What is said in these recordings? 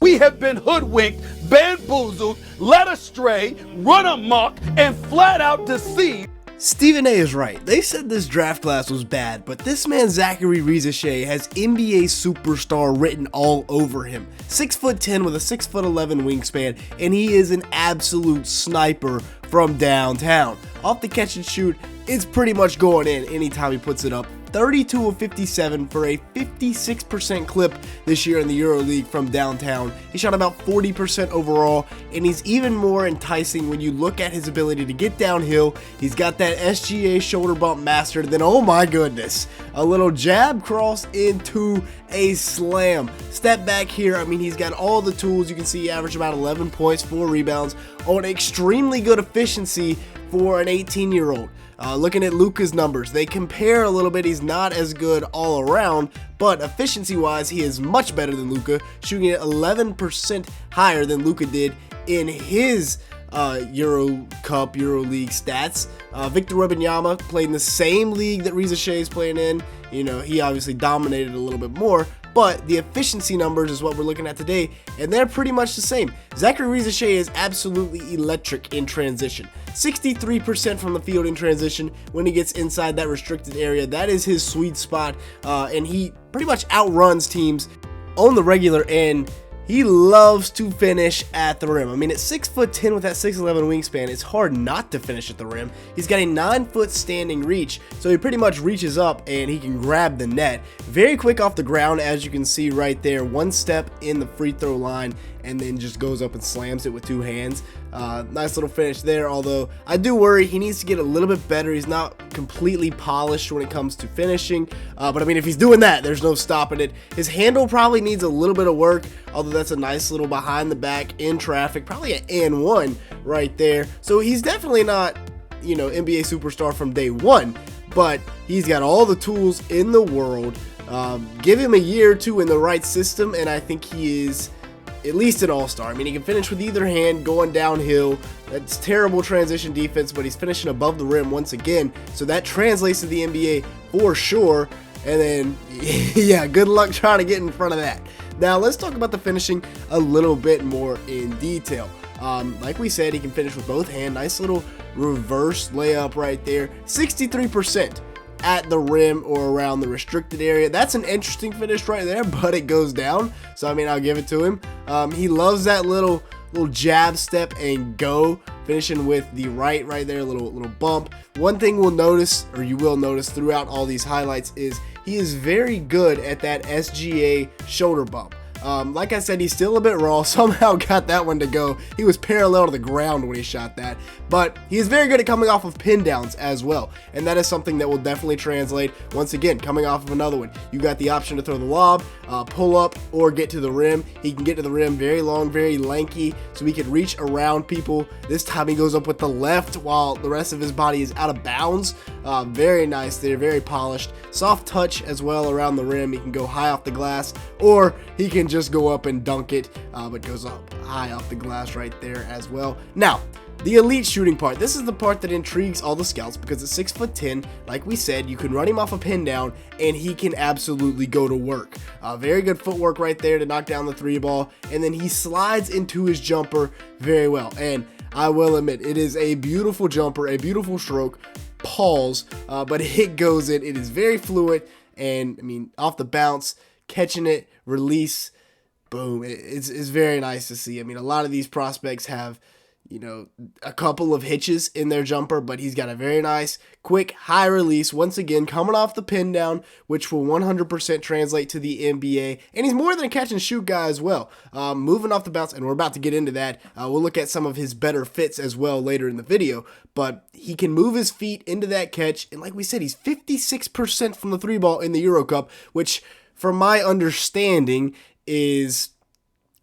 We have been hoodwinked, bamboozled, led astray, run amok, and flat out deceived. Stephen A is right. They said this draft class was bad, but this man Zaccharie Rissacher has NBA superstar written all over him. 6'10" with a 6'11" wingspan, and he is an absolute sniper from downtown. Off the catch and shoot, it's pretty much going in anytime he puts it up. 32 of 57 for a 56% clip this year in the EuroLeague from downtown. He shot about 40% overall, and he's even more enticing when you look at his ability to get downhill. He's got that SGA shoulder bump mastered, then oh my goodness, a little jab cross into a slam. Step back here, I mean, he's got all the tools. You can see he averaged about 11 points, 4 rebounds on extremely good efficiency for an 18-year-old. Looking at Luka's numbers, they compare a little bit. He's not as good all around, but efficiency-wise, he is much better than Luka, shooting at 11% higher than Luka did in his EuroLeague stats. Victor Wembanyama played in the same league that Risacher is playing in. You know, he obviously dominated a little bit more, but the efficiency numbers is what we're looking at today, and they're pretty much the same. Zaccharie Rissacher is absolutely electric in transition. 63% from the field in transition when he gets inside that restricted area. That is his sweet spot, and he pretty much outruns teams on the regular end. He loves to finish at the rim. I mean, at 6'10" with that 6'11" wingspan, it's hard not to finish at the rim. He's got a 9-foot standing reach, so he pretty much reaches up and he can grab the net. Very quick off the ground, as you can see right there. One step in the free throw line and then just goes up and slams it with 2 hands. Nice little finish there, although I do worry he needs to get a little bit better. He's not completely polished when it comes to finishing, but I mean, if he's doing that, there's no stopping it. His handle probably needs a little bit of work, although that's a nice little behind the back in traffic, probably an and one right there. So he's definitely not, you know, NBA superstar from day one, but he's got all the tools in the world. Give him a year or two in the right system, and I think he is at least an all-star. I mean, he can finish with either hand going downhill. That's terrible transition defense, but he's finishing above the rim once again, so that translates to the NBA for sure. And then, yeah, good luck trying to get in front of that. Now, let's talk about the finishing a little bit more in detail. Like we said, he can finish with both hands. Nice little reverse layup right there. 63% at the rim or around the restricted area. That's an interesting finish right there, but it goes down. So, I mean, I'll give it to him. He loves that little jab step and go, finishing with the right there, little bump. One thing we'll notice, or you will notice throughout all these highlights, is he is very good at that SGA shoulder bump. Like I said, he's still a bit raw. Somehow got that one to go. He was parallel to the ground when he shot that. But he is very good at coming off of pin downs as well. And that is something that will definitely translate. Once again, coming off of another one, you got the option to throw the lob, pull up, or get to the rim. He can get to the rim very long, very lanky, so he can reach around people. This time he goes up with the left while the rest of his body is out of bounds. Very nice there, very polished. Soft touch as well around the rim. He can go high off the glass, or he can just go up and dunk it, but goes up high off the glass right there as well. Now, the elite shooting part. This is the part that intrigues all the scouts because at 6'10", like we said, you can run him off a pin down and he can absolutely go to work. Very good footwork right there to knock down the 3 ball, and then he slides into his jumper very well. And I will admit, it is a beautiful jumper, a beautiful stroke. Pause, but it goes in. It is very fluid, and I mean, off the bounce, catching it, release, boom. It's very nice to see. I mean, a lot of these prospects have, you know, a couple of hitches in their jumper, but he's got a very nice, quick, high release, once again, coming off the pin down, which will 100% translate to the NBA, and he's more than a catch and shoot guy as well. Moving off the bounce, and we're about to get into that. We'll look at some of his better fits as well later in the video, but he can move his feet into that catch, and like we said, he's 56% from the 3 ball in the Euro Cup, which, from my understanding, is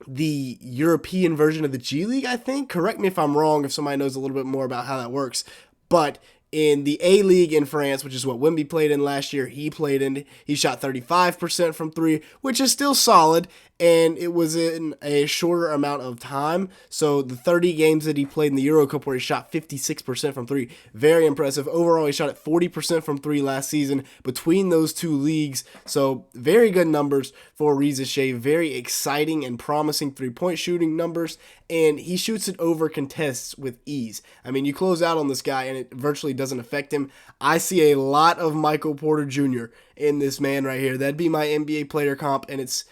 the European version of the G League, I think. Correct me if I'm wrong, if somebody knows a little bit more about how that works. But in the A League in France, which is what Wemby played in last year, he shot 35% from 3, which is still solid. and it was in a shorter amount of time. So the 30 games that he played in the Euro Cup where he shot 56% from three, very impressive. Overall, he shot at 40% from three last season between those two leagues. So very good numbers for Rissacher. Very exciting and promising three-point shooting numbers, and he shoots it over contests with ease. I mean, you close out on this guy and it virtually doesn't affect him. I see a lot of Michael Porter Jr. in this man right here. That'd be my NBA player comp, and it's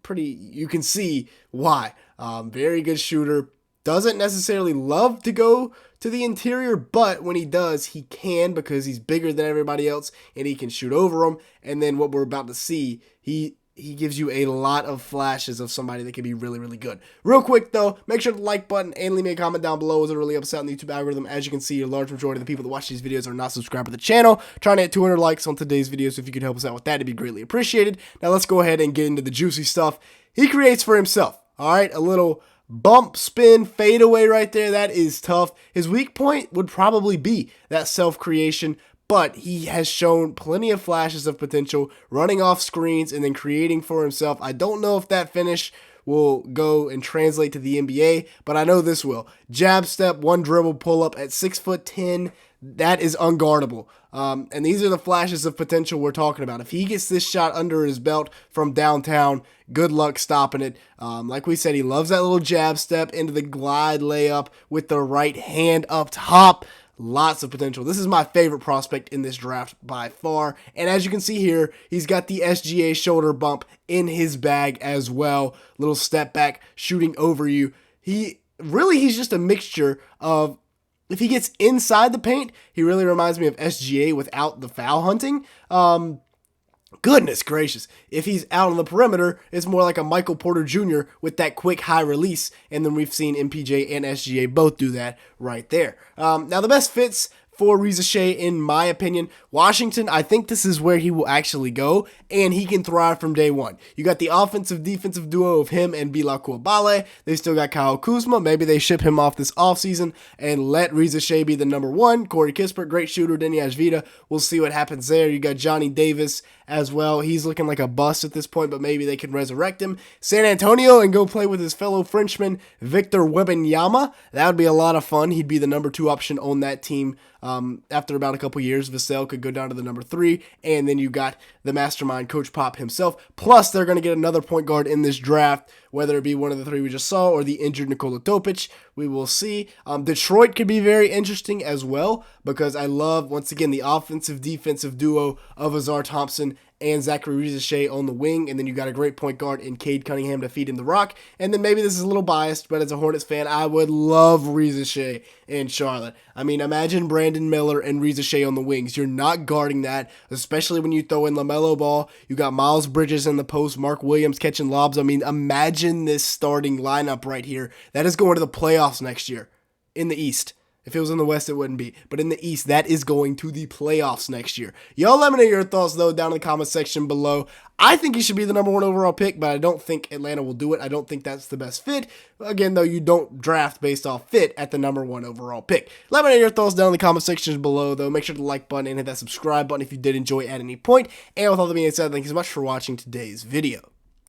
pretty, you can see why. Very good shooter. Doesn't necessarily love to go to the interior, but when he does, he can, because he's bigger than everybody else and he can shoot over them. And then what we're about to see, he gives you a lot of flashes of somebody that can be really, really good. Real quick, though, make sure to like button and leave me a comment down below. As it really helps out in the YouTube algorithm. As you can see, a large majority of the people that watch these videos are not subscribed to the channel. Trying to hit 200 likes on today's video, so if you could help us out with that, it'd be greatly appreciated. Now, let's go ahead and get into the juicy stuff he creates for himself. All right, a little bump, spin, fadeaway right there. That is tough. His weak point would probably be that self-creation, but he has shown plenty of flashes of potential, running off screens and then creating for himself. I don't know if that finish will go and translate to the NBA, but I know this will. Jab step, one dribble, pull up at 6'10". That is unguardable. And these are the flashes of potential we're talking about. If he gets this shot under his belt from downtown, good luck stopping it. Like we said, he loves that little jab step into the glide layup with the right hand up top. Lots of potential. This is my favorite prospect in this draft by far. And as you can see here, he's got the SGA shoulder bump in his bag as well. Little step back, shooting over you. He's just a mixture of, if he gets inside the paint, he really reminds me of SGA without the foul hunting. Goodness gracious. If he's out on the perimeter, it's more like a Michael Porter Jr. with that quick high release. And then we've seen MPJ and SGA both do that right there. Now, the best fits for Risacher, in my opinion, Washington, I think this is where he will actually go, and he can thrive from day one. You got the offensive-defensive duo of him and Bilal Coulibaly. They still got Kyle Kuzma. Maybe they ship him off this offseason and let Risacher be the number one. Corey Kispert, great shooter. Denny Ashvita, we'll see what happens there. You got Johnny Davis as well. He's looking like a bust at this point, but maybe they can resurrect him. San Antonio and go play with his fellow Frenchman, Victor Wembanyama. That would be a lot of fun. He'd be the number 2 option on that team. After about a couple years, Vassell could go down to the number 3, and then you got the mastermind, Coach Pop himself. Plus, they're going to get another point guard in this draft, whether it be one of the 3 we just saw or the injured Nikola Topic. We will see. Detroit could be very interesting as well, because I love, once again, the offensive-defensive duo of Azar Thompson and Zaccharie Rissacher on the wing, and then you got a great point guard in Cade Cunningham to feed him the rock. And then maybe this is a little biased, but as a Hornets fan, I would love Rissacher in Charlotte. I mean, imagine Brandon Miller and Rissacher on the wings. You're not guarding that, especially when you throw in LaMelo Ball. You got Miles Bridges in the post, Mark Williams catching lobs. I mean, imagine this starting lineup right here. That is going to the playoffs next year in the East. If it was in the West, it wouldn't be. But in the East, that is going to the playoffs next year. Y'all let me know your thoughts, though, down in the comment section below. I think he should be the number 1 overall pick, but I don't think Atlanta will do it. I don't think that's the best fit. Again, though, you don't draft based off fit at the number 1 overall pick. Let me know your thoughts down in the comment section below, though. Make sure to like button and hit that subscribe button if you did enjoy at any point. And with all that being said, thank you so much for watching today's video.